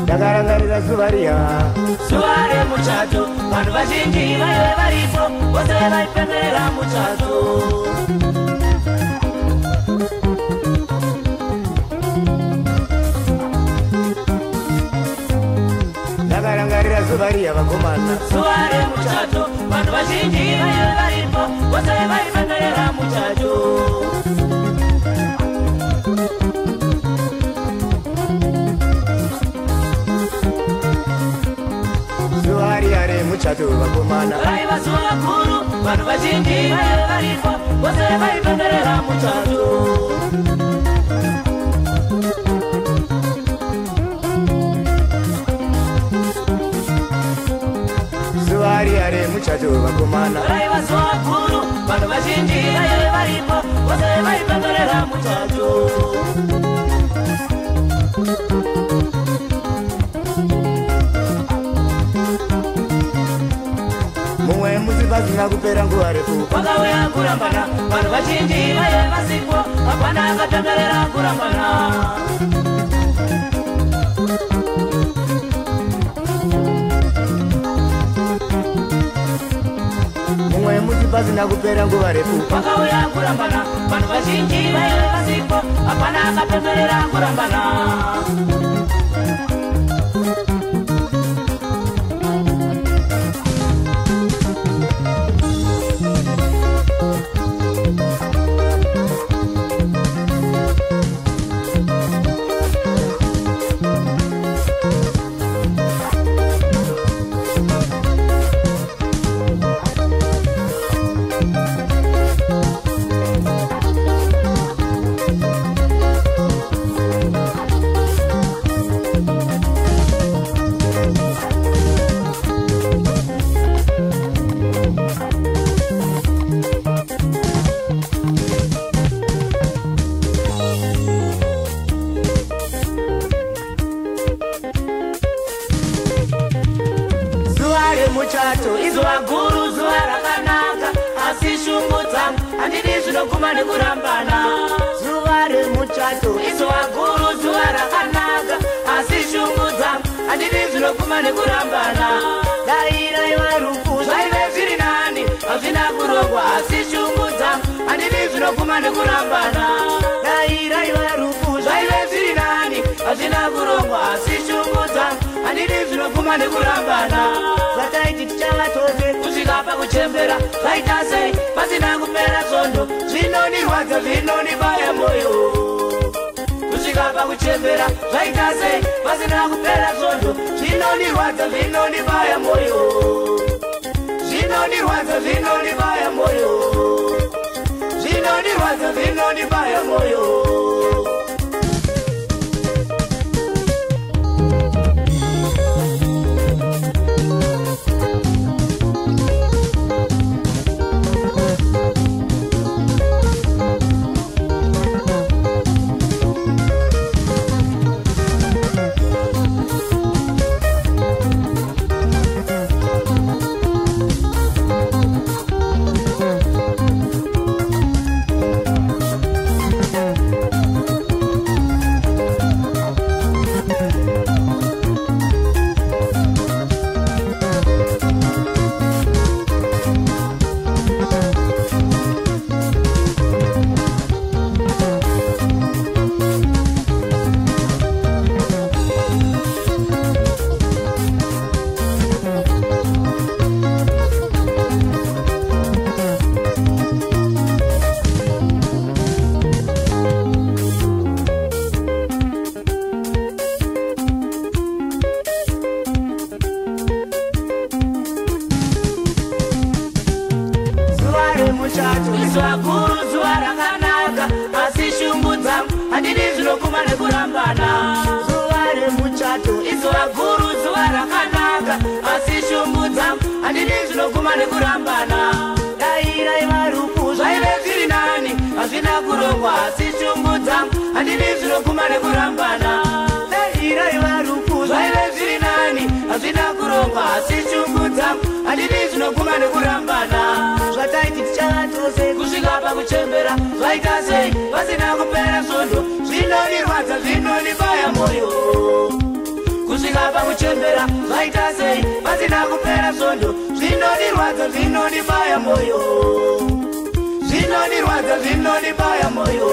ndakarangarira zuva riya zuva remuchato vanhu vazhinji vaive varipo vose vaipemberera muchato ndakarangarira zuva riya vakomana zuva remuchato vanhu vazhinji vaive varipo vose vaipemberera muchato zuva riya remuchato vakomana raiva zuva guru vanhu vazhinji vaive varipo vose vaipemberera muchato zuva riya remuchato vakomana raiva zuva guru vanhu vazhinji vaive varipo vose vaipemberera muchato mumwe musi pasina kupera nguva refu vakauya kurambana vanhu vazhinji vaive vasipo hapana akapemberera kurambana mumwe musi pasina kupera nguva refu vakauya kurambana vanhu vazhinji vaive vasipo hapana akapemberera kurambana muchato izuva guru zuva rakanaka asi shungu dzangu handidi zvinoguma nekurambana zuva remuchato izuva guru zuva rakanaka asi shungu dzangu handidi zvinoguma nekurambana dairaiva rufu zvaive zviri nani hazvina kurongwa asi shungu dzangu handidi zvinoguma nekurambana dairaiva rufu zvaive zviri nani hazvina kurongwa asi shungu dzangu handidi zvinoguma nekurambana zvataiti tichava tose kusvika pakuchembera zvaita sei pasina kupera svondo zvinonirwadza zvinonibaya moyo kusvika pakuchembera zvaita sei pasina kupera svondo zvinonirwadza zvinonibaya moyo zvinonirwadza zvinonibaya moyo zvinonirwadza zvinonibaya moyo izuva guru zuva rakanaka asi shungu dzangu handidi zvinoguma nekurambana zuva remuchato izuva guru zuva rakanaka asi shungu dzangu handidi zvinoguma nekurambana dairaiva rufu zvaive zviri nani hazvina kurongwa asi shungu dzangu handidi zvinoguma nekurambana dairaiva rufu zvaive zviri nani hazvina kurongwa asi shungu dzangu handidi zvinoguma nekurambana zvataiti tichava tose kusvika pakuchembera zvaita sei pasina kupera svondo zvinonirwadza zvinonibaya moyo kusvika zvaita sei pasina kupera svondo zvinondirwadza zvinondibaya moyo zvinondirwadza zvinondibaya moyo